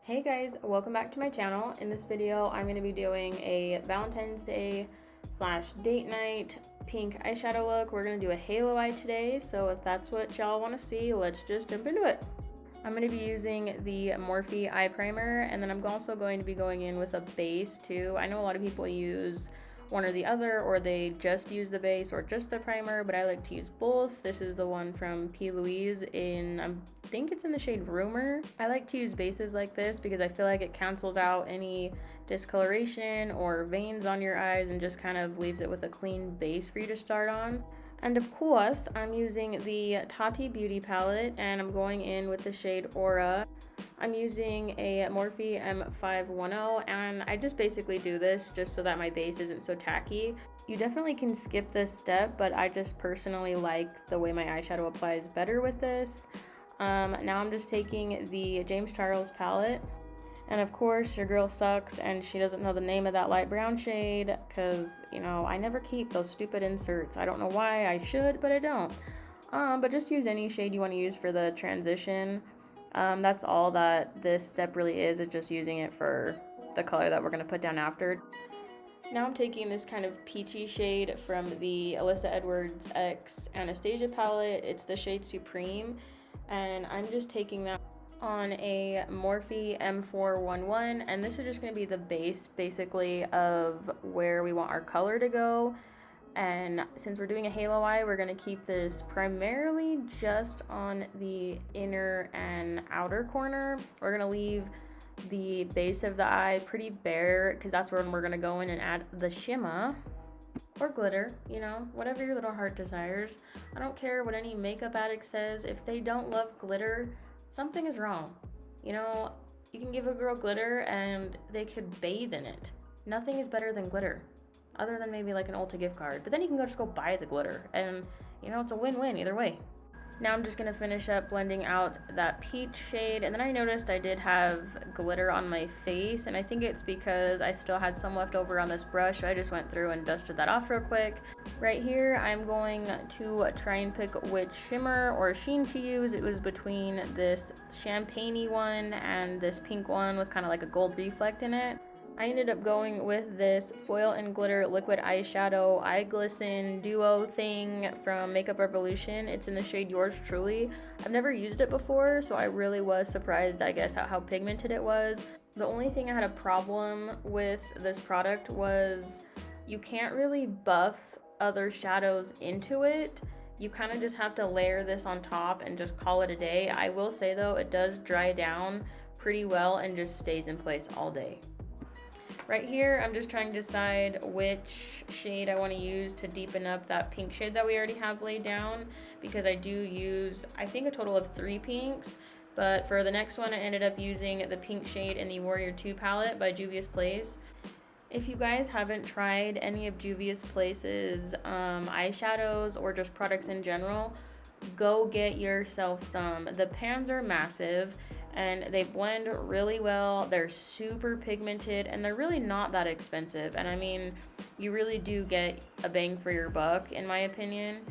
Hey guys, welcome back to my channel. In this video, I'm going to be doing a Valentine's Day / date night pink eyeshadow look. We're going to do a halo eye today, so if that's what y'all want to see, let's just jump into it. I'm going to be using the Morphe eye primer, and then I'm also going to be going in with a base too. I know a lot of people use one or the other, or they just use the base or just the primer, but I like to use both. This is the one from P.Louis in, I think it's in the shade Rumour. I like to use bases like this because I feel like it cancels out any discoloration or veins on your eyes and just kind of leaves it with a clean base for you to start on. And of course, I'm using the Tati Beauty palette, and I'm going in with the shade Aura. I'm using a Morphe M510, and I just basically do this just so that my base isn't so tacky. You definitely can skip this step, but I just personally like the way my eyeshadow applies better with this. Now I'm just taking the James Charles palette, and of course your girl sucks and she doesn't know the name of that light brown shade because, you know, I never keep those stupid inserts. I don't know why. I should, but I don't. But just use any shade you want to use for the transition. That's all that this step really is just using it for the color that we're going to put down after. Now I'm taking this kind of peachy shade from the Alyssa Edwards X Anastasia palette. It's the shade Supreme, and I'm just taking that on a Morphe M411, and this is just going to be the base basically of where we want our color to go. And since we're doing a halo eye, we're going to keep this primarily just on the inner and outer corner. We're going to leave the base of the eye pretty bare because that's where we're going to go in and add the shimmer or glitter, you know, whatever your little heart desires. I don't care what any makeup addict says. If they don't love glitter, something is wrong. You know, you can give a girl glitter and they could bathe in it. Nothing is better than glitter, other than maybe like an Ulta gift card. But then you can just go buy the glitter, and you know, it's a win-win either way. Now I'm just gonna finish up blending out that peach shade, and then I noticed I did have glitter on my face, and I think it's because I still had some left over on this brush, so I just went through and dusted that off real quick. Right here, I'm going to try and pick which shimmer or sheen to use. It was between this champagne-y one and this pink one with kind of like a gold reflect in it. I ended up going with this foil and glitter liquid eyeshadow eye glisten duo thing from Makeup Revolution. It's in the shade Yours Truly. I've never used it before, so I really was surprised, I guess, at how pigmented it was. The only thing I had a problem with this product was you can't really buff other shadows into it. You kind of just have to layer this on top and just call it a day. I will say though, it does dry down pretty well and just stays in place all day. Right here, I'm just trying to decide which shade I want to use to deepen up that pink shade that we already have laid down, because I do use, I think, a total of 3 pinks, but for the next one I ended up using the pink shade in the Warrior 2 palette by Juvia's Place. If you guys haven't tried any of Juvia's Place's eyeshadows or just products in general, go get yourself some. The pans are massive and they blend really well. They're super pigmented and they're really not that expensive. And I mean, you really do get a bang for your buck, in my opinion.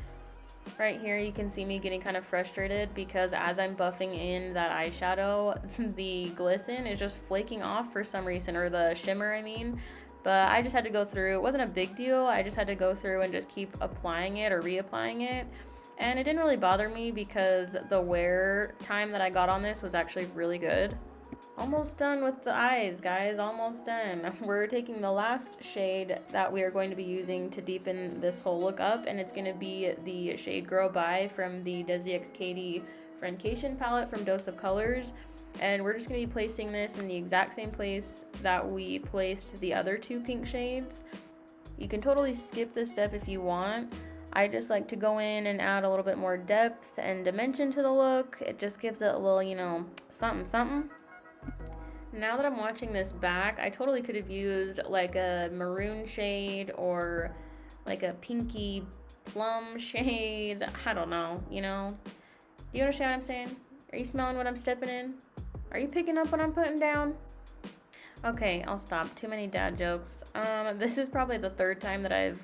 Right here, you can see me getting kind of frustrated because as I'm buffing in that eyeshadow, the Glisten is just flaking off for some reason, or the shimmer, I mean. But I just had to go through. It wasn't a big deal. I just had to go through and just keep applying it or reapplying it. And it didn't really bother me because the wear time that I got on this was actually really good. Almost done with the eyes, guys. Almost done. We're taking the last shade that we are going to be using to deepen this whole look up, and it's going to be the shade Girl Bye from the Desy x Katy Friendcation palette from Dose of Colors. And we're just going to be placing this in the exact same place that we placed the other 2 pink shades. You can totally skip this step if you want. I just like to go in and add a little bit more depth and dimension to the look. It just gives it a little, you know, something. Now that I'm watching this back, I totally could have used like a maroon shade or like a pinky plum shade. I don't know, you know. Do you understand what I'm saying? Are you smelling what I'm stepping in? Are you picking up what I'm putting down? Okay, I'll stop. Too many dad jokes. This is probably the 3rd time that I've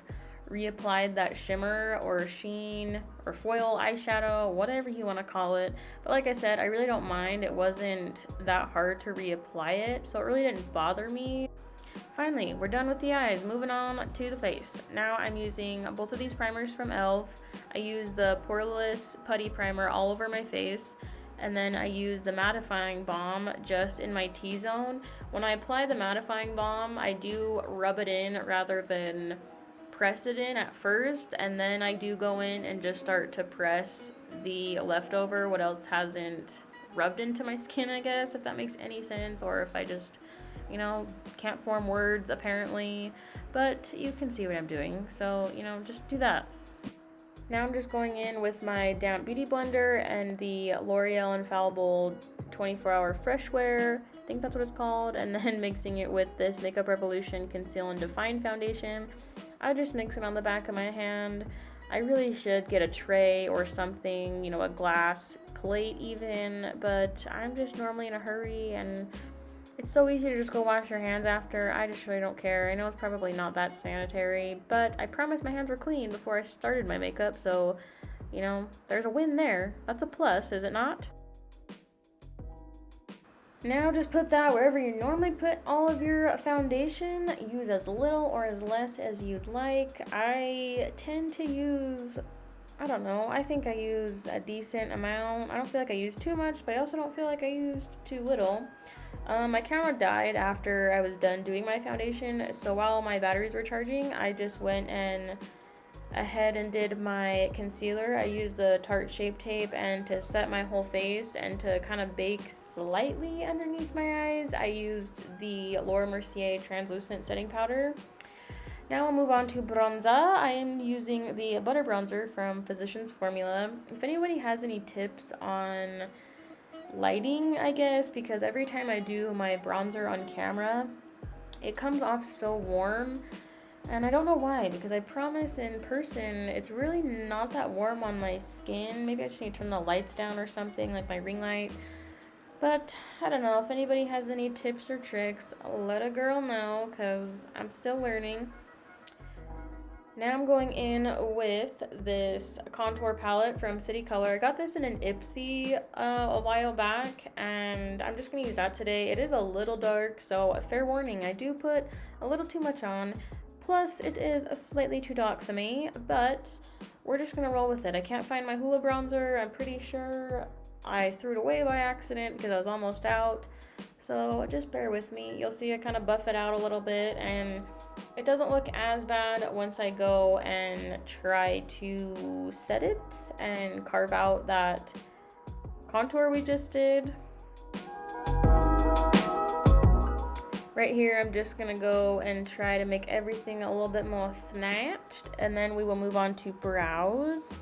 reapplied that shimmer or sheen or foil eyeshadow, whatever you want to call it. But like I said, I really don't mind. It wasn't that hard to reapply it, so it really didn't bother me. Finally, we're done with the eyes. Moving on to the face. Now I'm using both of these primers from E.L.F. I use the poreless putty primer all over my face, and then I use the mattifying balm just in my T-zone. When I apply the mattifying balm, I do rub it in rather than press it in at first, and then I do go in and just start to press the leftover, what else hasn't rubbed into my skin, I guess, if that makes any sense, or if I just, you know, can't form words apparently, but you can see what I'm doing, so, you know, just do that. Now I'm just going in with my damp beauty blender and the L'Oreal Infallible 24-hour fresh wear, I think that's what it's called, and then mixing it with this Makeup Revolution Conceal and Define foundation. I just mix it on the back of my hand. I really should get a tray or something, you know, a glass plate even, but I'm just normally in a hurry, and it's so easy to just go wash your hands after. I just really don't care. I know it's probably not that sanitary, but I promised my hands were clean before I started my makeup, so, you know, there's a win there. That's a plus, is it not? Now just put that wherever you normally put all of your foundation. Use as little or as less as you'd like. I tend to use, I don't know, I think I use a decent amount. I don't feel like I use too much, but I also don't feel like I used too little. My camera died after I was done doing my foundation, so while my batteries were charging, I just went and ahead and did my concealer. I used the Tarte Shape Tape, and to set my whole face and to kind of bake slightly underneath my eyes, I used the Laura Mercier translucent setting powder. Now we'll move on to bronzer. I am using the Butter Bronzer from Physicians Formula. If anybody has any tips on lighting, I guess, because every time I do my bronzer on camera, it comes off so warm, and I don't know why, because I promise in person it's really not that warm on my skin. Maybe I just need to turn the lights down or something, like my ring light. But I don't know, if anybody has any tips or tricks, let a girl know, because I'm still learning. Now I'm going in with this contour palette from City Color. I got this in an Ipsy a while back, and I'm just going to use that today. It is a little dark, so fair warning, I do put a little too much on. Plus, it is slightly too dark for me, but we're just going to roll with it. I can't find my Hoola bronzer. I'm pretty sure I threw it away by accident because I was almost out. So just bear with me. You'll see I kind of buff it out a little bit, and it doesn't look as bad once I go and try to set it and carve out that contour we just did. Right here, I'm just gonna go and try to make everything a little bit more snatched, and then we will move on to brows.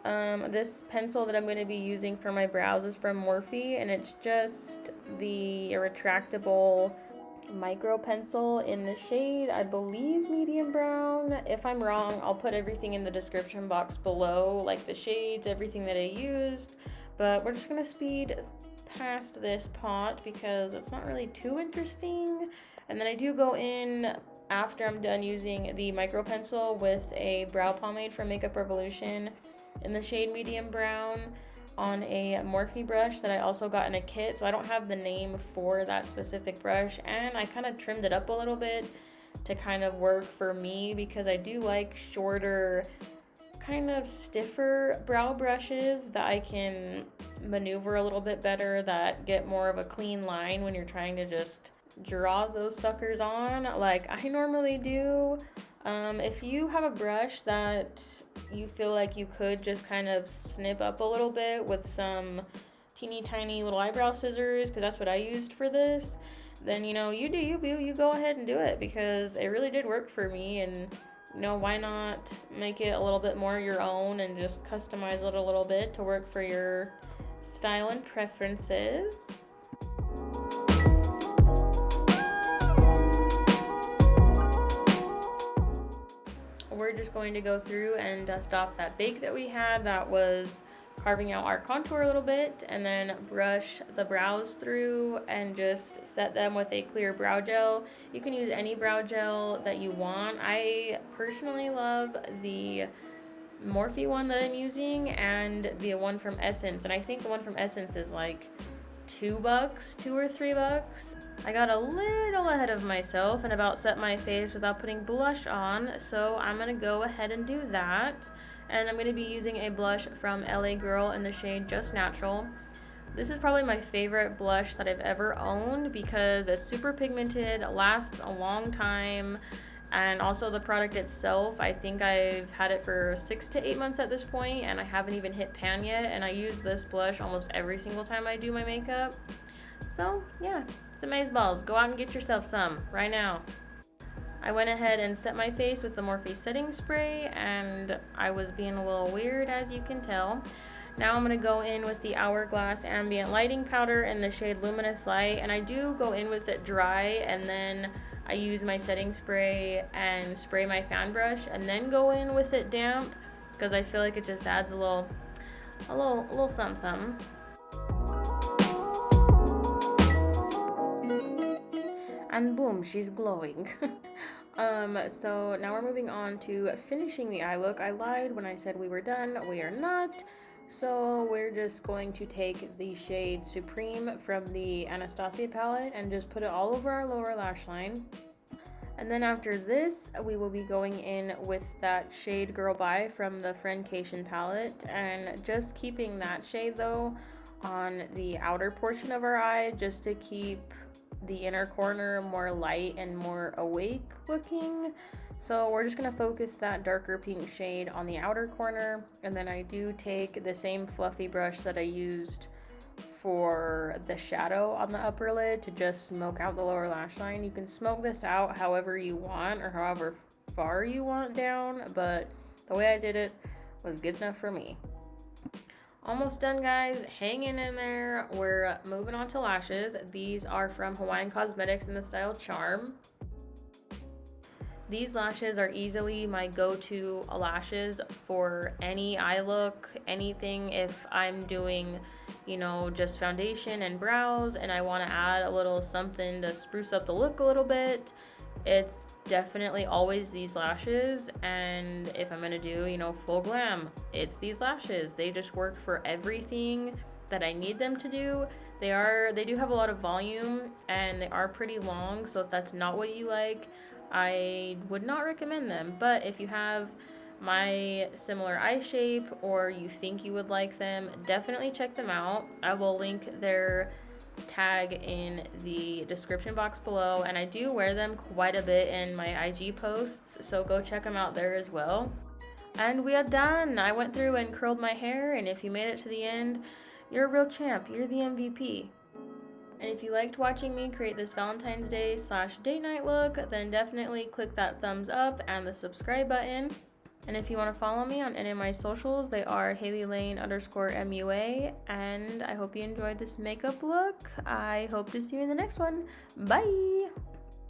This pencil that I'm going to be using for my brows is from Mophe, and it's just the retractable micro pencil in the shade, I believe, medium brown. If I'm wrong, I'll put everything in the description box below, like the shades, everything that I used. But we're just going to speed past this pot because it's not really too interesting. And then I do go in after I'm done using the micro pencil with a brow pomade from Makeup Revolution in the shade medium brown on a Morphe brush that I also got in a kit, so I don't have the name for that specific brush, and I kind of trimmed it up a little bit to kind of work for me because I do like shorter, kind of stiffer brow brushes that I can maneuver a little bit better, that get more of a clean line when you're trying to just draw those suckers on like I normally do. If you have a brush that you feel like you could just kind of snip up a little bit with some teeny tiny little eyebrow scissors, because that's what I used for this, then, you know, you go ahead and do it, because it really did work for me. And, you know, why not make it a little bit more your own and just customize it a little bit to work for your style and preferences. We're just going to go through and dust off that bake that we had that was carving out our contour a little bit, and then brush the brows through and just set them with a clear brow gel. You can use any brow gel that you want. I personally love the Morphe one that I'm using and the one from Essence, and I think the one from Essence is like $2, $2 or $3. I got a little ahead of myself and about set my face without putting blush on, so I'm gonna go ahead and do that. And I'm gonna be using a blush from LA Girl in the shade Just Natural. This is probably my favorite blush that I've ever owned because it's super pigmented, lasts a long time, and also the product itself, I think I've had it for 6 to 8 months at this point, and I haven't even hit pan yet, and I use this blush almost every single time I do my makeup. So yeah, it's amazeballs. Go out and get yourself some right now. I went ahead and set my face with the Morphe setting spray, and I was being a little weird, as you can tell. Now I'm going to go in with the Hourglass Ambient Lighting Powder in the shade Luminous Light, and I do go in with it dry, and then I use my setting spray and spray my fan brush, and then go in with it damp, because I feel like it just adds a little something something. And boom, she's glowing. So now we're moving on to finishing the eye look. I lied when I said we were done. We are not. So we're just going to take the shade Supreme from the Anastasia palette and just put it all over our lower lash line. And then after this, we will be going in with that shade Girl Bye from the Friendcation palette, and just keeping that shade though on the outer portion of our eye, just to keep the inner corner more light and more awake looking. So we're just going to focus that darker pink shade on the outer corner, and then I do take the same fluffy brush that I used for the shadow on the upper lid to just smoke out the lower lash line. You can smoke this out however you want or however far you want down, but the way I did it was good enough for me. Almost done, guys. Hanging in there. We're moving on to lashes. These are from Hawaiian Cosmetics in the style Charm. These lashes are easily my go-to lashes for any eye look, anything. If I'm doing, you know, just foundation and brows and I want to add a little something to spruce up the look a little bit, it's definitely always these lashes. And if I'm gonna do, you know, full glam, it's these lashes. They just work for everything that I need them to do. They do have a lot of volume and they are pretty long, so if that's not what you like, I would not recommend them. But if you have my similar eye shape or you think you would like them, definitely check them out. I will link their tag in the description box below, and I do wear them quite a bit in my IG posts, so go check them out there as well. And we are done. I went through and curled my hair, and if you made it to the end, you're a real champ. You're the MVP. And if you liked watching me create this Valentine's Day / date night look, then definitely click that thumbs up and the subscribe button. And if you want to follow me on any of my socials, they are HayleeLane_MUA. And I hope you enjoyed this makeup look. I hope to see you in the next one. Bye!